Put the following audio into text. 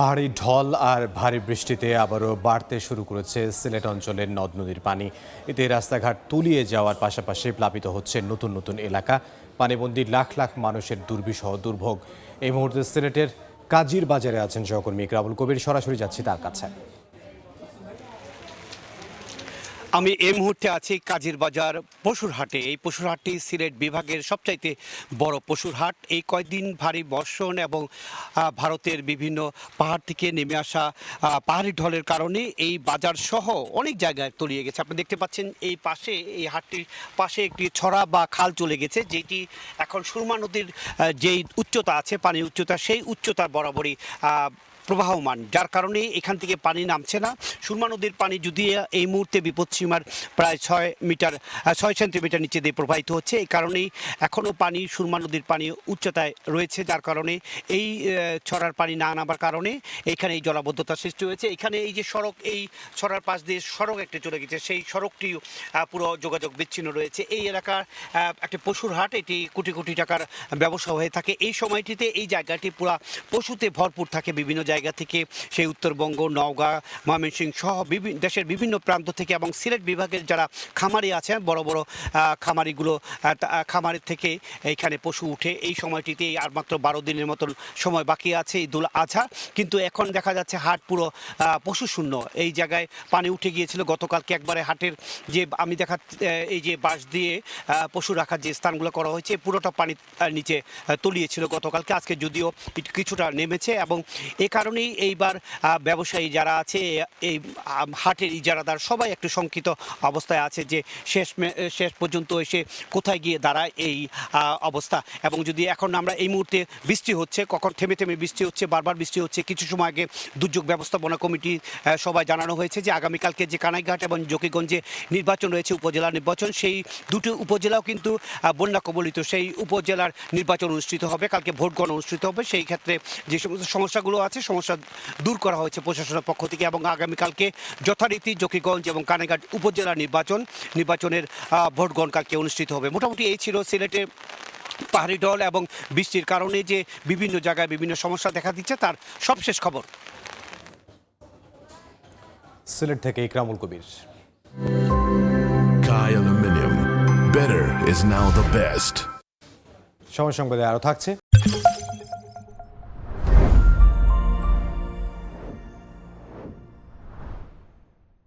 পাহাড়ি ঢল আর ভারী বৃষ্টিতে আবারও বাড়তে শুরু করেছে সিলেট অঞ্চলের নদ নদীর পানি। এতে রাস্তাঘাট তলিয়ে যাওয়ার পাশাপাশি প্লাবিত হচ্ছে নতুন নতুন এলাকা। পানিবন্দী লাখ লাখ মানুষের দুর্বিষহ দুর্ভোগ। এই মুহূর্তে সিলেটের কাজীর বাজারে আছেন সহকর্মী ইকরামুল কবির, সরাসরি যাচ্ছি তার কাছে। আমি এই মুহূর্তে আছি কাজীর বাজার পশুর হাটে। এই পশুর হাটটি সিলেট বিভাগের সবচাইতে বড় পশুর হাট। এই কয়েকদিন ভারী বর্ষণ এবং ভারতের বিভিন্ন পাহাড় থেকে নেমে আসা পাহাড়ি ঢলের কারণে এই বাজার সহ অনেক জায়গায় তলিয়ে গেছে। আপনি দেখতে পাচ্ছেন এই পাশে, এই হাটটির পাশে একটি ছড়া বা খাল চলে গেছে, যেটি এখন সুরমা নদীর যেই উচ্চতা আছে, পানির উচ্চতা, সেই উচ্চতার বরাবরই প্রবাহমান, যার কারণে এখান থেকে পানি নামছে না। সুরমা নদীর পানি যদি এই মুহূর্তে বিপদসীমার প্রায় 6 সেন্টিমিটার নিচে দিয়ে প্রবাহিত হচ্ছে। এই কারণেই এখনও পানি, সুরমা নদীর পানি উচ্চতায় রয়েছে, যার কারণে এই ছড়ার পানি না নামার কারণে এখানে এই জলাবদ্ধতার সৃষ্টি হয়েছে। এখানে এই যে সড়ক, এই ছড়ার পাশ দিয়ে সড়ক একটি চলে গেছে, সেই সড়কটি পুরো যোগাযোগ বিচ্ছিন্ন রয়েছে। এই এলাকার একটি পশুর হাট, এটি কোটি কোটি টাকার ব্যবসা হয়ে থাকে। এই সময়টিতে এই জায়গাটি পুরো পশুতে ভরপুর থাকে। বিভিন্ন জায়গা থেকে, সেই উত্তরবঙ্গ, নওগাঁ, ময়মনসিংহ সহ দেশের বিভিন্ন প্রান্ত থেকে এবং সিলেট বিভাগের যারা খামারি আছে, বড় বড় খামারের থেকে এইখানে পশু উঠে। এই সময়টিতে আর মাত্র 12 দিনের মতন সময় বাকি আছে ঈদুল আজহা, কিন্তু এখন দেখা যাচ্ছে হাট পুরো পশু শূন্য। এই জায়গায় পানি উঠে গিয়েছিল গতকালকে একবারে। হাটের যে আমি এই যে বাঁশ দিয়ে পশু রাখার যে স্থানগুলো করা হয়েছে, পুরোটা পানি নিচে তলিয়েছিল গতকালকে। আজকে যদিও কিছুটা নেমেছে এবং এ কারণেই এইবার ব্যবসায়ী যারা আছে, এই হাটের ইজারাদার সবাই একটু শঙ্কিত অবস্থায় আছে যে শেষ পর্যন্ত এসে কোথায় গিয়ে দাঁড়ায় এই অবস্থা। এবং যদি এখন আমরা এই মুহূর্তে বৃষ্টি হচ্ছে, কখন থেমে থেমে বৃষ্টি হচ্ছে, বারবার বৃষ্টি হচ্ছে। কিছু সময় আগে দুর্যোগ ব্যবস্থাপনা কমিটি সবাই জানানো হয়েছে যে আগামীকালকে যে কানাইঘাট এবং জকিগঞ্জে নির্বাচন রয়েছে, উপজেলা নির্বাচন, সেই দুটি উপজেলাও কিন্তু বন্যা কবলিত। সেই উপজেলার নির্বাচন অনুষ্ঠিত হবে, কালকে ভোট গণনা অনুষ্ঠিত হবে। সেই ক্ষেত্রে যে সমস্ত সমস্যাগুলো আছে, সমস্যা দূর করা হয়েছে প্রশাসনের পক্ষ থেকে। এবং আগামীকালকে যথারীতি জকিগঞ্জ এবং কানাইঘাট উপজেলা নির্বাচনের ভোট গণনা কালকে অনুষ্ঠিত হবে। মোটামুটি এই ছিল সিলেটে পাহাড়ি ঢল এবং বৃষ্টির কারণে যে বিভিন্ন জায়গায় বিভিন্ন সমস্যা দেখা দিচ্ছে, তার সবশেষ খবর। সিলেট থেকে ইকরামুল কবির। Kai Aluminium. Better is now the best. সময় সংবাদে আরও থাকছে।